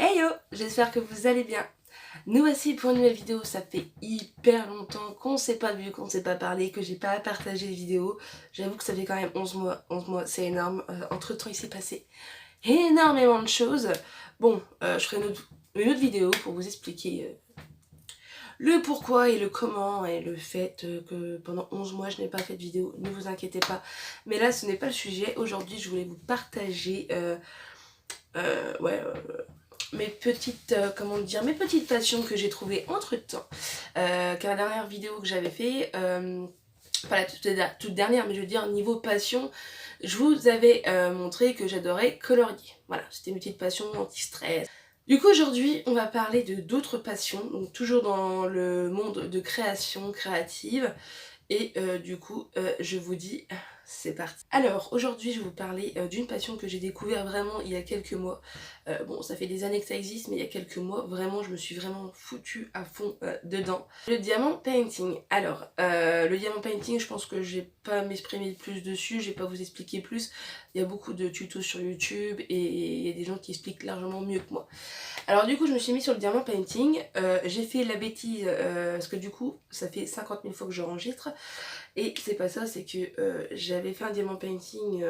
Hey yo, j'espère que vous allez bien. Nous voici pour une nouvelle vidéo. Ça fait hyper longtemps qu'on s'est pas vu, qu'on s'est pas parlé, que j'ai pas partagé de vidéo. J'avoue que ça fait quand même 11 mois. 11 mois, c'est énorme. Entre temps, il s'est passé énormément de choses. Bon, je ferai une autre vidéo pour vous expliquer le pourquoi et le comment et le fait que pendant 11 mois je n'ai pas fait de vidéo. Ne vous inquiétez pas. Mais là, ce n'est pas le sujet. Aujourd'hui, je voulais vous partager mes petites, mes petites passions que j'ai trouvées entre temps. Car la dernière vidéo que j'avais fait, pas la toute dernière, mais je veux dire niveau passion, je vous avais montré que j'adorais colorier. Voilà, c'était une petite passion anti-stress. Du coup aujourd'hui on va parler de d'autres passions, donc toujours dans le monde de création créative. Et je vous dis, c'est parti. Alors, aujourd'hui, je vais vous parler d'une passion que j'ai découvert vraiment il y a quelques mois. Bon, ça fait des années que ça existe, mais il y a quelques mois, vraiment, je me suis vraiment foutue à fond dedans. Le diamant painting. Alors, le diamant painting, je pense que je vais pas m'exprimer plus dessus, je vais pas vous expliquer plus. Il y a beaucoup de tutos sur YouTube et il y a des gens qui expliquent largement mieux que moi. Alors du coup je me suis mis sur le diamant painting, j'ai fait la bêtise parce que du coup ça fait 50 000 fois que j'enregistre et c'est pas ça, c'est que j'avais fait un diamant painting,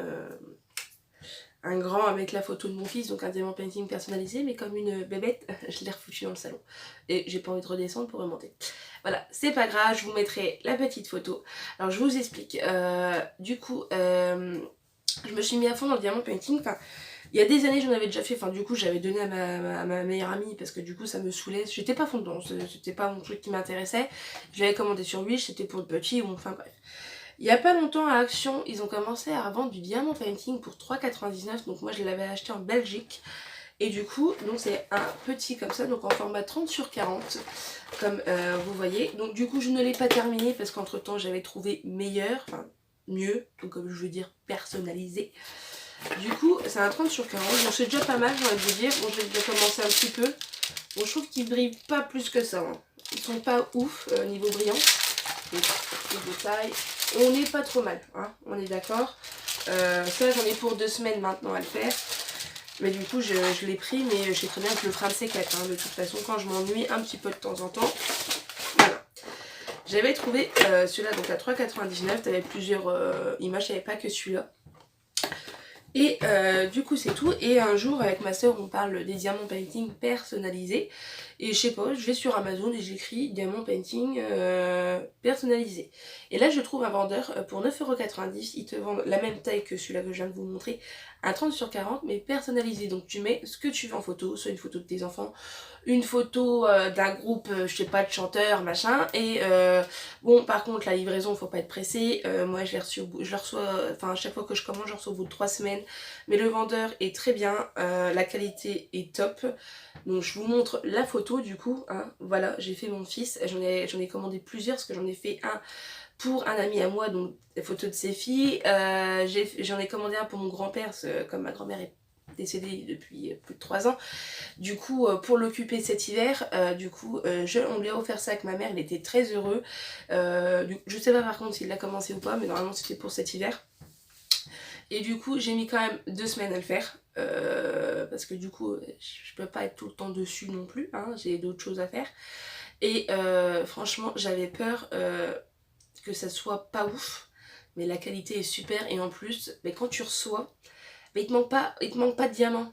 un grand avec la photo de mon fils, donc un diamant painting personnalisé, mais comme une bébête, je l'ai refoutu dans le salon et j'ai pas envie de redescendre pour remonter. Voilà, c'est pas grave, je vous mettrai la petite photo. Alors je vous explique, je me suis mis à fond dans le diamant painting, enfin il y a des années j'en avais déjà fait, enfin du coup j'avais donné à ma meilleure amie parce que du coup ça me saoulait, j'étais pas fond dedans, c'était pas mon truc qui m'intéressait, je l'avais commandé sur Wish, c'était pour le petit, bon, enfin bref. Il y a pas longtemps à Action, ils ont commencé à vendre du diamant painting pour 3,99 €, donc moi je l'avais acheté en Belgique. Et du coup, donc c'est un petit comme ça, donc en format 30/40, comme vous voyez. Donc du coup je ne l'ai pas terminé parce qu'entre temps j'avais trouvé meilleur, enfin mieux, donc comme je veux dire personnalisé. Du coup, c'est un 30/40, donc c'est déjà pas mal, j'ai envie de vous dire. Bon, je vais déjà commencer un petit peu. Bon, je trouve qu'ils brillent pas plus que ça. Hein. Ils sont pas ouf niveau brillant. Donc, les détails. Et on n'est pas trop mal, hein, on est d'accord. Ça, j'en ai pour 2 semaines maintenant à le faire. Mais du coup, je l'ai pris, mais je sais très bien que je le ferai un de ces quatre. Hein, de toute façon, quand je m'ennuie un petit peu de temps en temps. Voilà. J'avais trouvé celui-là, donc à 3,99 €. T'avais plusieurs images, je savais pas que celui-là. Et du coup c'est tout, et un jour avec ma soeur on parle des diamants painting personnalisés et je sais pas, je vais sur Amazon et j'écris diamant painting personnalisé, et là je trouve un vendeur pour 9,90 €, ils te vendent la même taille que celui-là que je viens de vous montrer, un 30/40 mais personnalisé, donc tu mets ce que tu veux en photo, soit une photo de tes enfants, une photo d'un groupe, je sais pas, de chanteurs, machin, et bon par contre la livraison faut pas être pressé, moi je le reçois, enfin à chaque fois que je commande je reçois au bout de 3 semaines, mais le vendeur est très bien, la qualité est top, donc je vous montre la photo du coup, hein. Voilà, j'ai fait mon fils, j'en ai commandé plusieurs parce que j'en ai fait un pour un ami à moi, donc des photos de ses filles, j'en ai commandé un pour mon grand-père, comme ma grand-mère est décédée depuis plus de 3 ans, du coup pour l'occuper cet hiver, on lui a offert ça avec ma mère, il était très heureux, je sais pas par contre s'il l'a commencé ou pas, mais normalement c'était pour cet hiver. Et du coup j'ai mis quand même 2 semaines à le faire, parce que du coup je peux pas être tout le temps dessus non plus, hein, j'ai d'autres choses à faire. Et franchement j'avais peur que ça soit pas ouf, mais la qualité est super, et en plus mais quand tu reçois, mais il te manque pas de diamants.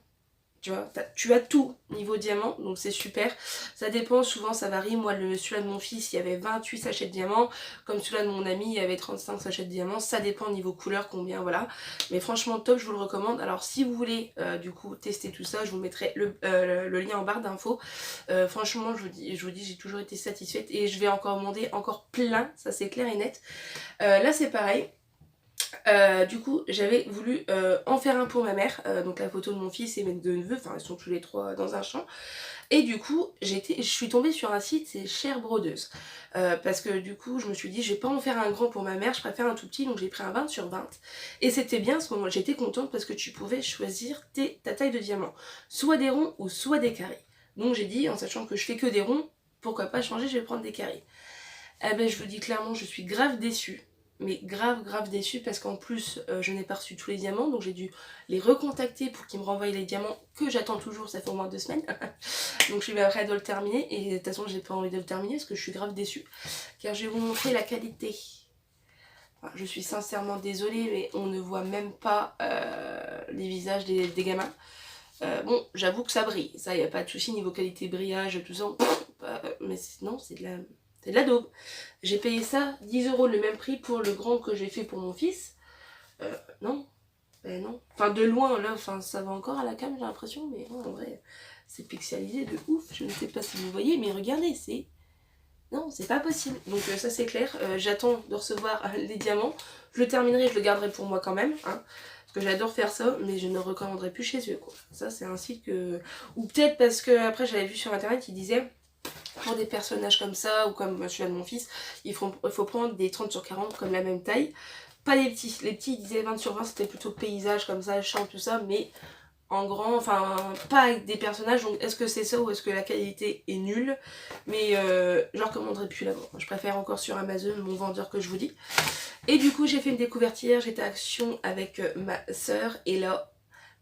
Tu vois, tu as tout niveau diamant, donc c'est super. Ça dépend, souvent ça varie. Moi, celui-là de mon fils, il y avait 28 sachets de diamants. Comme celui-là de mon ami, il y avait 35 sachets de diamants. Ça dépend niveau couleur, combien, voilà. Mais franchement, top, je vous le recommande. Alors, si vous voulez, du coup, tester tout ça, je vous mettrai le lien en barre d'infos. Franchement, je vous dis, j'ai toujours été satisfaite. Et je vais encore commander encore plein, ça c'est clair et net. Là, c'est pareil. Du coup j'avais voulu en faire un pour ma mère, donc la photo de mon fils et mes deux neveux, enfin ils sont tous les trois dans un champ, et du coup je suis tombée sur un site, c'est Chère Brodeuse, parce que du coup je me suis dit je vais pas en faire un grand pour ma mère, je préfère un tout petit, donc j'ai pris un 20/20, et c'était bien à ce moment, j'étais contente parce que tu pouvais choisir ta taille de diamant, soit des ronds ou soit des carrés, donc j'ai dit en sachant que je fais que des ronds, pourquoi pas changer, je vais prendre des carrés. Eh ben je vous dis clairement, je suis grave déçue. mais grave déçue parce qu'en plus je n'ai pas reçu tous les diamants, donc j'ai dû les recontacter pour qu'ils me renvoient les diamants que j'attends toujours, ça fait au moins 2 semaines. Donc je suis prête de le terminer et de toute façon j'ai pas envie de le terminer parce que je suis grave déçue, car je vais vous montrer la qualité. Enfin, je suis sincèrement désolée, mais on ne voit même pas les visages des gamins. Bon, j'avoue que ça brille, ça y a pas de souci niveau qualité, brillage, tout ça, mais non, c'est de la daube. J'ai payé ça 10 € le même prix pour le grand que j'ai fait pour mon fils. Non, ben non. Enfin de loin là, enfin ça va encore à la cam j'ai l'impression, mais non, en vrai c'est pixelisé de ouf. Je ne sais pas si vous voyez, mais regardez, c'est... Non, c'est pas possible. Donc ça c'est clair, j'attends de recevoir les diamants. Je le terminerai, je le garderai pour moi quand même, hein, parce que j'adore faire ça, mais je ne recommanderai plus chez eux, quoi. Ça c'est un site que... Ou peut-être parce que après j'avais vu sur internet, ils disaient, pour des personnages comme ça, ou comme celui-là de mon fils, il faut prendre des 30/40 comme la même taille. Pas les petits, les petits ils disaient 20/20, c'était plutôt paysage comme ça, champ, tout ça, mais... en grand, enfin pas avec des personnages, donc est-ce que c'est ça ou est-ce que la qualité est nulle, mais je leur recommanderais plus là-bas. Je préfère encore sur Amazon, mon vendeur que je vous dis. Et du coup j'ai fait une découverte hier, j'étais à Action avec ma soeur et là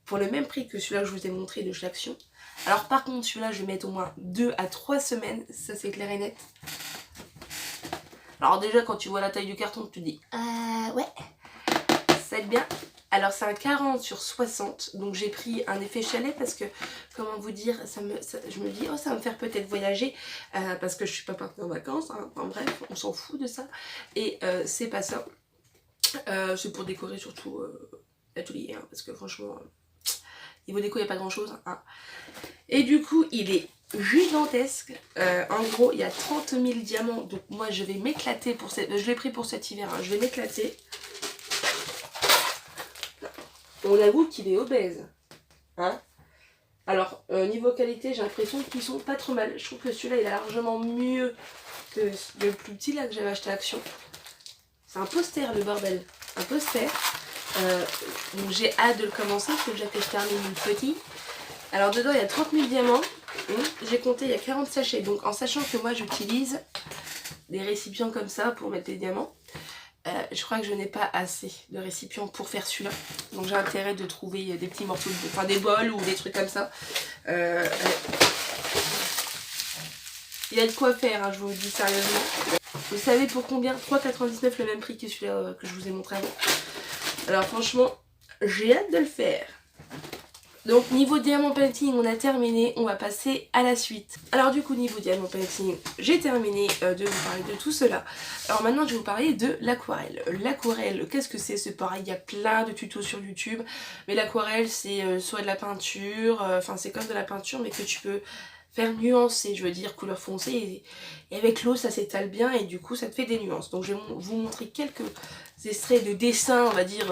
pour le même prix que celui-là que je vous ai montré de chez Action. Alors par contre celui-là je vais mettre au moins 2 à 3 semaines, ça c'est clair et net. Alors déjà quand tu vois la taille du carton tu te dis ouais, ça va être bien. Alors c'est un 40/60, donc j'ai pris un effet chalet parce que, comment vous dire, je me dis, oh ça va me faire peut-être voyager, parce que je suis pas partie en vacances, hein. Enfin bref, on s'en fout de ça, et c'est pas ça, c'est pour décorer surtout l'atelier, hein, parce que franchement, niveau déco il n'y a pas grand chose, hein. Et du coup il est gigantesque, en gros il y a 30 000 diamants, donc moi je vais m'éclater pour cette... je l'ai pris pour cet hiver, hein. Je vais m'éclater. On avoue qu'il est obèse, hein. Alors niveau qualité j'ai l'impression qu'ils sont pas trop mal. Je trouve que celui-là il est largement mieux que le plus petit là que j'avais acheté à Action. C'est un poster le bordel, un poster. Donc j'ai hâte de le commencer, il faut déjà que je termine le petit. Alors dedans il y a 30 000 diamants, j'ai compté il y a 40 sachets, donc en sachant que moi j'utilise des récipients comme ça pour mettre les diamants. Je crois que je n'ai pas assez de récipients pour faire celui-là. Donc j'ai intérêt de trouver des petits morceaux, enfin des bols ou des trucs comme ça. Il y a de quoi faire, hein, je vous le dis sérieusement. Vous savez pour combien? 3,99 le même prix que celui-là que je vous ai montré avant. Alors franchement, j'ai hâte de le faire. Donc niveau diamant painting on a terminé, on va passer à la suite. Alors du coup niveau diamant painting j'ai terminé de vous parler de tout cela. Alors maintenant je vais vous parler de l'aquarelle. L'aquarelle, qu'est-ce que c'est? C'est pareil, il y a plein de tutos sur YouTube. Mais l'aquarelle c'est soit de la peinture, enfin c'est comme de la peinture mais que tu peux faire nuancer, je veux dire couleur foncée. Et avec l'eau ça s'étale bien et du coup ça te fait des nuances. Donc je vais vous montrer quelques extraits de dessins, on va dire...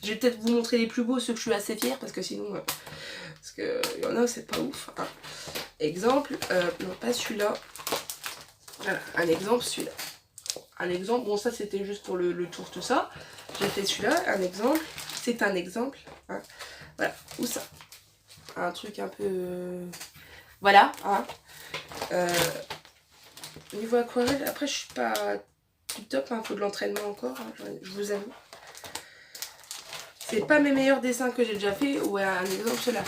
je vais peut-être vous montrer les plus beaux, ceux que je suis assez fière, parce que sinon, parce que il y en a c'est pas ouf, hein. Exemple, non pas celui-là, voilà, un exemple, celui-là. Un exemple, bon ça c'était juste pour le tour tout ça, j'ai fait celui-là, un exemple, c'est un exemple, hein. Voilà, ou ça, un truc un peu, voilà, hein. Niveau aquarelle, après je suis pas top, hein, faut de l'entraînement encore, hein, je vous avoue. C'est pas mes meilleurs dessins que j'ai déjà fait, ou un exemple cela.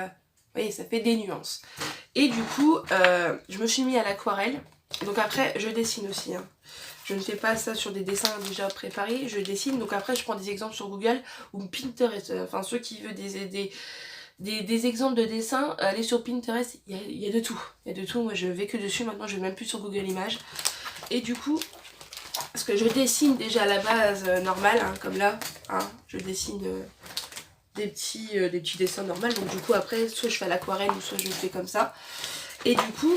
Vous voyez, ça fait des nuances. Et du coup, je me suis mis à l'aquarelle. Donc après, je dessine aussi, hein. Je ne fais pas ça sur des dessins déjà préparés, je dessine. Donc après, je prends des exemples sur Google ou Pinterest. Enfin, ceux qui veulent des exemples de dessins, allez sur Pinterest, il y a de tout. Il y a de tout, moi je vais que dessus, maintenant je vais même plus sur Google Images. Et du coup... parce que je dessine déjà à la base normale, hein, comme là, hein, je dessine des petits dessins normaux. Donc du coup après, soit je fais à l'aquarelle ou soit je le fais comme ça. Et du coup,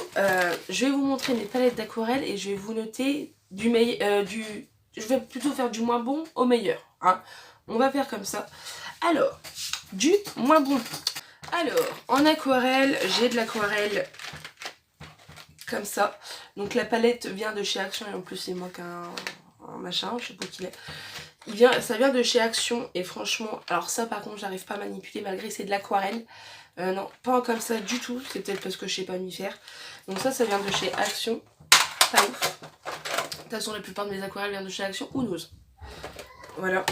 je vais vous montrer mes palettes d'aquarelle et je vais vous noter du meilleur, je vais plutôt faire du moins bon au meilleur, hein. On va faire comme ça. Alors, du moins bon. Alors, en aquarelle, j'ai de l'aquarelle... comme ça. Donc la palette vient de chez Action et en plus il manque un machin, je sais pas qui est. Ça vient de chez Action et franchement, alors ça par contre j'arrive pas à manipuler malgré que c'est de l'aquarelle. Non, pas comme ça du tout, c'est peut-être parce que je sais pas m'y faire. Donc ça vient de chez Action, pas ouf. toute façon, la plupart de mes aquarelles viennent de chez Action ou Nose. Voilà.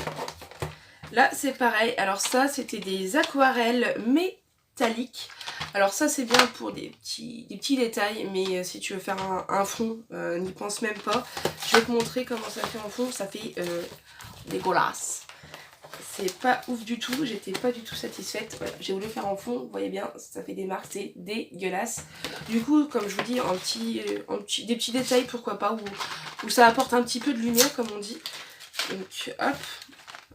Là, c'est pareil. Alors ça, c'était des aquarelles métalliques. Alors ça, c'est bien pour des petits détails. Mais si tu veux faire un fond, n'y pense même pas. Je vais te montrer comment ça fait en fond. Ça fait dégueulasse. C'est pas ouf du tout. J'étais pas du tout satisfaite. Voilà, j'ai voulu faire en fond. Vous voyez bien, ça fait des marques. C'est dégueulasse. Du coup, comme je vous dis, des petits détails, pourquoi pas. Où ça apporte un petit peu de lumière, comme on dit. Donc, hop.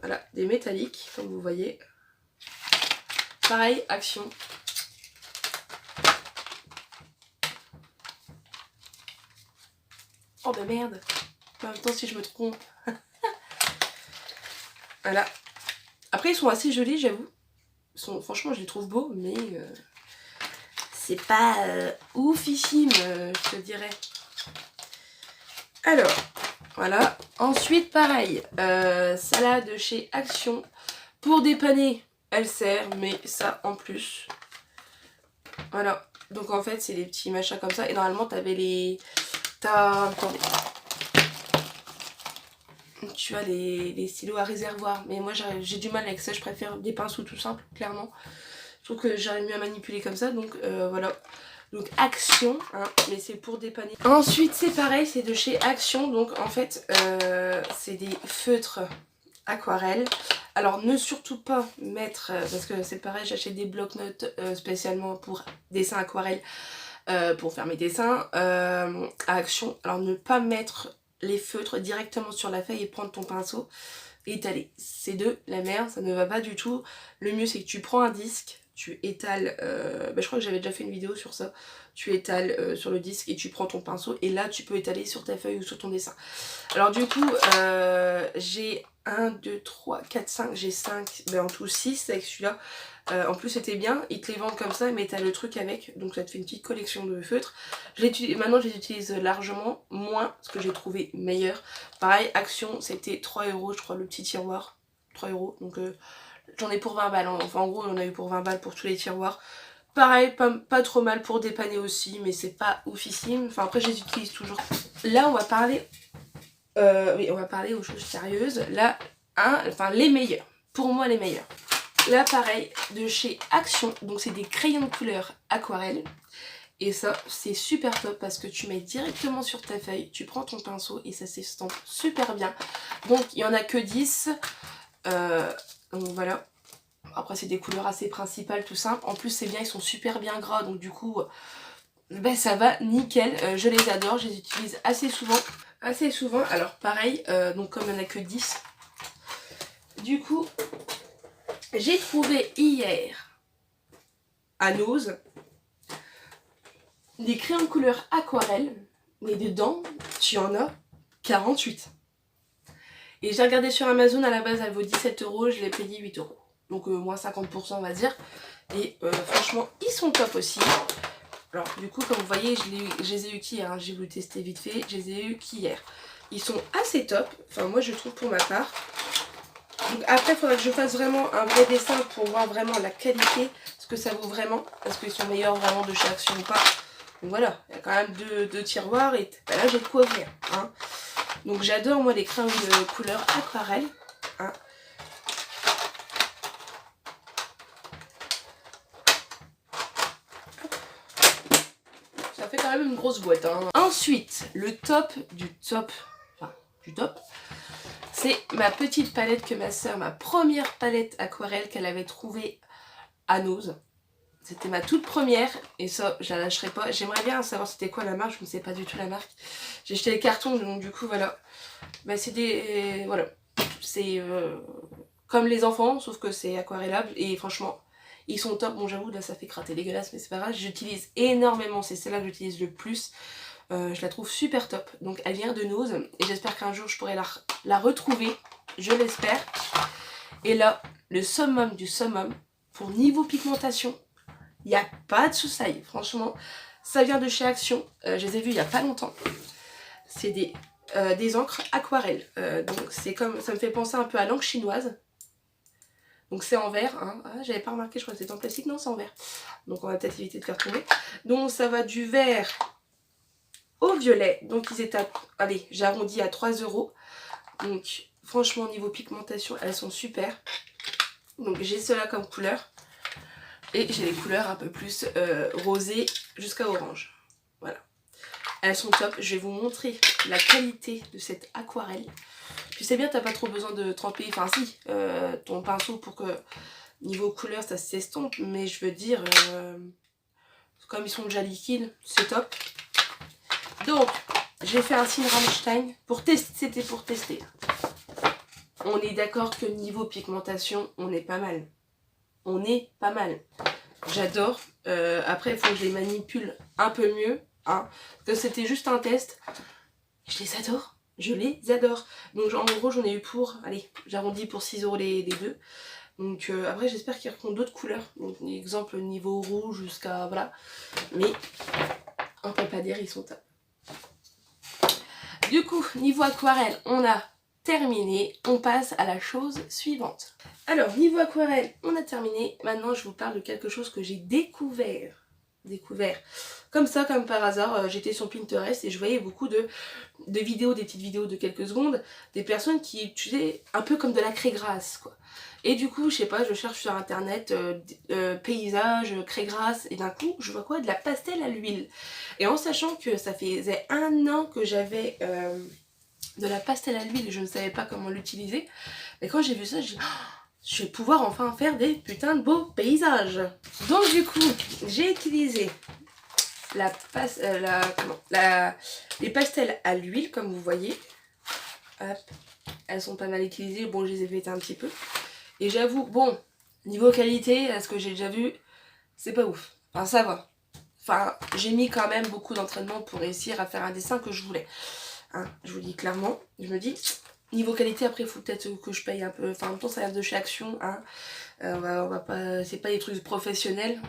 Voilà, des métalliques, comme vous voyez. Pareil, Action. Oh bah merde. En même temps, si je me trompe. Voilà. Après, ils sont assez jolis, j'avoue. Franchement, je les trouve beaux, mais c'est pas oufissime, je te dirais. Alors, voilà. Ensuite, pareil. Salade chez Action. Pour dépanner, elle sert, mais ça en plus. Voilà. Donc en fait, c'est des petits machins comme ça. Et normalement, t'avais les... Attendez. Tu as les stylos à réservoir. Mais moi, j'ai du mal avec ça. Je préfère des pinceaux tout simples, clairement. Je trouve que j'arrive mieux à manipuler comme ça. Donc voilà. Donc Action, hein, mais c'est pour dépanner. Ensuite, c'est pareil, c'est de chez Action. Donc en fait, c'est des feutres aquarelle. Alors ne surtout pas mettre, parce que c'est pareil, j'achète des blocs-notes spécialement pour dessin aquarelle, pour faire mes dessins à Action. Alors ne pas mettre les feutres directement sur la feuille et prendre ton pinceau et étaler. C'est de la merde, ça ne va pas du tout. Le mieux c'est que tu prends un disque, tu étales, je crois que j'avais déjà fait une vidéo sur ça, tu étales sur le disque et tu prends ton pinceau et là tu peux étaler sur ta feuille ou sur ton dessin. Alors du coup j'ai 1, 2, 3, 4, 5, j'ai 5, en tout 6 avec celui-là. En plus c'était bien, ils te les vendent comme ça mais t'as le truc avec, donc ça te fait une petite collection de feutres. Maintenant je les utilise largement moins parce que j'ai trouvé meilleur. Pareil, Action c'était 3 € je crois le petit tiroir, 3 €, donc j'en ai pour 20 balles, hein. Enfin en gros on a eu pour 20 balles pour tous les tiroirs. Pareil, pas trop mal pour dépanner aussi, mais c'est pas oufissime. Enfin après je les utilise toujours. Là on va parler, oui on va parler aux choses sérieuses. Là, enfin les meilleurs, pour moi les meilleurs. Là pareil, de chez Action, donc c'est des crayons de couleur aquarelle. Et ça c'est super top parce que tu mets directement sur ta feuille, tu prends ton pinceau et ça s'estompe super bien. Donc il n'y en a que 10. Donc voilà. Après c'est des couleurs assez principales tout simple. En plus c'est bien, ils sont super bien gras donc du coup ben, ça va nickel. Je les adore, je les utilise assez souvent. Alors pareil, donc comme il n'y en a que 10. Du coup j'ai trouvé hier à Nose des crayons de couleur aquarelle. Mais dedans tu en as 48. Et j'ai regardé sur Amazon, à la base elle vaut 17 €, je l'ai payé 8 €. Donc moins 50% on va dire. Et franchement ils sont top aussi. Alors du coup comme vous voyez je les ai eu qu'hier, hein. J'ai voulu tester vite fait, je les ai eu qu'hier. Ils sont assez top, enfin moi je trouve pour ma part. Donc après il faudrait que je fasse vraiment un vrai dessin pour voir vraiment la qualité, ce que ça vaut vraiment, parce qu'ils sont meilleurs vraiment de chez Action ou pas. Donc voilà, il y a quand même deux tiroirs et ben là j'ai de quoi ouvrir, hein. Donc j'adore moi les crayons de couleur aquarelle, hein. Ça fait quand même une grosse boîte, hein. Ensuite, le top du top, c'est ma petite palette que ma soeur, ma première palette aquarelle qu'elle avait trouvée à Nose. C'était ma toute première et ça je la lâcherai pas. J'aimerais bien savoir c'était quoi la marque, je ne sais pas du tout la marque. J'ai jeté les cartons donc du coup voilà. Bah, c'est des... voilà. C'est comme les enfants sauf que c'est aquarellable et franchement ils sont top. Bon j'avoue là ça fait crater dégueulasse mais c'est pas grave. J'utilise énormément, c'est celle-là que j'utilise le plus. Je la trouve super top. Donc elle vient de Nose et j'espère qu'un jour je pourrai la retrouver. Je l'espère. Et là le summum du summum pour niveau pigmentation. Il n'y a pas de sous-saille, franchement. Ça vient de chez Action. Je les ai vus il n'y a pas longtemps. C'est des encres aquarelles. Donc c'est comme, ça me fait penser un peu à l'encre chinoise. Donc c'est en verre. Hein. Ah, j'avais pas remarqué, je crois que c'était en plastique. Non, c'est en verre. Donc on va peut-être éviter de faire tomber. Donc ça va du vert au violet. Donc ils étaient à, allez, j'arrondis à 3 €. Donc franchement niveau pigmentation elles sont super. Donc j'ai cela comme couleur. Et j'ai les couleurs un peu plus rosées jusqu'à orange. Voilà. Elles sont top. Je vais vous montrer la qualité de cette aquarelle. Tu sais bien, t'as pas trop besoin de tremper, enfin si, ton pinceau pour que niveau couleur ça s'estompe. Mais je veux dire, comme ils sont déjà liquides, c'est top. Donc, j'ai fait un signe Rammstein pour tester, c'était pour tester. On est d'accord que niveau pigmentation, on est pas mal. On est pas mal. J'adore. Après, il faut que je les manipule un peu mieux. Hein, parce que c'était juste un test. Je les adore. Je les adore. Donc en gros, j'en ai eu pour, allez, j'arrondis pour 6 € les deux. Donc après, j'espère qu'ils feront d'autres couleurs. Donc exemple, niveau rouge jusqu'à, voilà. Mais on peut pas dire, ils sont top. Du coup, niveau aquarelle, on a terminé. On passe à la chose suivante. Alors, niveau aquarelle, on a terminé. Maintenant, je vous parle de quelque chose que j'ai découvert. Comme ça, comme par hasard, j'étais sur Pinterest et je voyais beaucoup de vidéos, des petites vidéos de quelques secondes, des personnes qui utilisaient un peu comme de la craie grasse, quoi. Et du coup, je sais pas, je cherche sur internet paysage, craie grasse, et d'un coup, je vois quoi? De la pastel à l'huile. Et en sachant que ça faisait 1 an que j'avais de la pastel à l'huile, je ne savais pas comment l'utiliser. Et quand j'ai vu ça, j'ai dit, oh, je vais pouvoir enfin faire des putains de beaux paysages. Donc du coup, j'ai utilisé les pastels à l'huile, comme vous voyez. Hop, elles sont pas mal utilisées. Bon, je les ai faites un petit peu. Et j'avoue, bon, niveau qualité, à ce que j'ai déjà vu, c'est pas ouf. Enfin, ça va. Enfin, j'ai mis quand même beaucoup d'entraînement pour réussir à faire un dessin que je voulais. Hein, je vous le dis clairement. Je me dis, niveau qualité, après, il faut peut-être que je paye un peu. Enfin, en même temps, ça vient de chez Action. Hein. On va pas, c'est pas des trucs professionnels.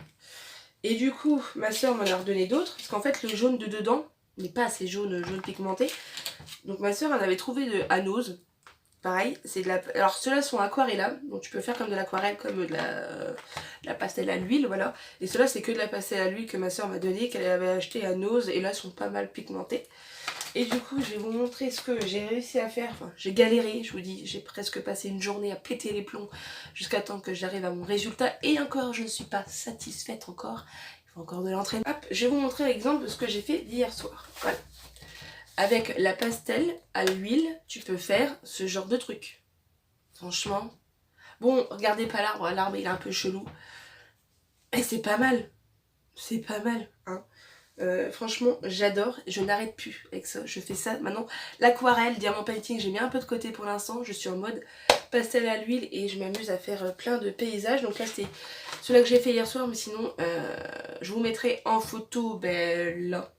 Et du coup, ma soeur m'en a redonné d'autres. Parce qu'en fait, le jaune de dedans n'est pas assez jaune pigmenté. Donc, ma soeur en avait trouvé de Anose. Pareil, c'est de la... Alors, ceux-là sont aquarellables. Donc, tu peux faire comme de l'aquarelle, comme de la pastel à l'huile, voilà. Et ceux-là, c'est que de la pastel à l'huile que ma soeur m'a donné, qu'elle avait acheté à Nose. Et là, ils sont pas mal pigmentés. Et du coup, je vais vous montrer ce que j'ai réussi à faire. Enfin, j'ai galéré, je vous dis, j'ai presque passé une journée à péter les plombs jusqu'à temps que j'arrive à mon résultat. Et encore, je ne suis pas satisfaite encore. Il faut encore de l'entraînement. Hop, je vais vous montrer l'exemple de ce que j'ai fait d'hier soir. Voilà. Avec la pastel à l'huile, tu peux faire ce genre de truc. Franchement. Bon, regardez pas l'arbre, l'arbre il est un peu chelou. Mais c'est pas mal. C'est pas mal, hein. Franchement, j'adore. Je n'arrête plus avec ça. Je fais ça maintenant. L'aquarelle, diamant painting, j'ai mis un peu de côté pour l'instant. Je suis en mode pastel à l'huile et je m'amuse à faire plein de paysages. Donc là, c'est celui-là que j'ai fait hier soir. Mais sinon, je vous mettrai en photo là,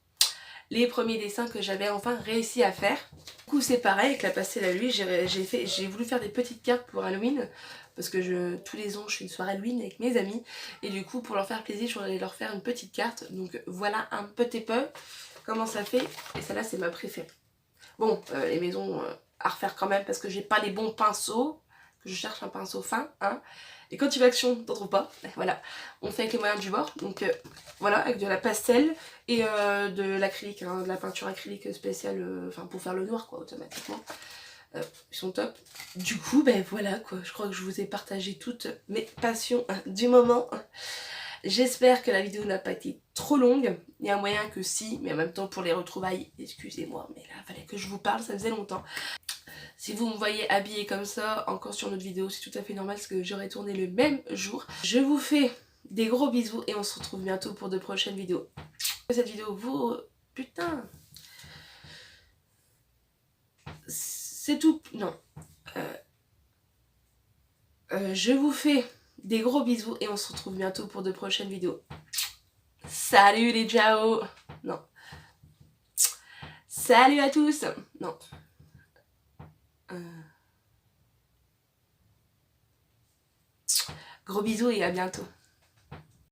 les premiers dessins que j'avais enfin réussi à faire. Du coup, c'est pareil avec la pastel à l'huile. J'ai voulu faire des petites cartes pour Halloween. Parce que tous les ans, je fais une soirée Halloween avec mes amis. Et du coup, pour leur faire plaisir, je voulais leur faire une petite carte. Donc voilà un petit peu comment ça fait. Et celle-là, c'est ma préférée. Bon, les maisons à refaire quand même parce que j'ai pas les bons pinceaux. Que je cherche un pinceau fin. Hein. Et quand tu vas action, t'en trouves pas. Voilà, on fait avec les moyens du bord. Donc voilà, avec de la pastel et de l'acrylique, hein, de la peinture acrylique spéciale, enfin pour faire le noir quoi, automatiquement. Ils sont top. Du coup, ben voilà quoi, je crois que je vous ai partagé toutes mes passions du moment. J'espère que la vidéo n'a pas été trop longue. Il y a un moyen que si, mais en même temps pour les retrouvailles, excusez-moi, mais là, il fallait que je vous parle, ça faisait longtemps. Si vous me voyez habillée comme ça, encore sur notre vidéo, c'est tout à fait normal parce que j'aurais tourné le même jour. Je vous fais des gros bisous et on se retrouve bientôt pour de prochaines vidéos. Cette vidéo vous... Putain, c'est tout... Non. Je vous fais des gros bisous et on se retrouve bientôt pour de prochaines vidéos. Salut les ciao. Non. Salut à tous. Non. Gros bisous et à bientôt.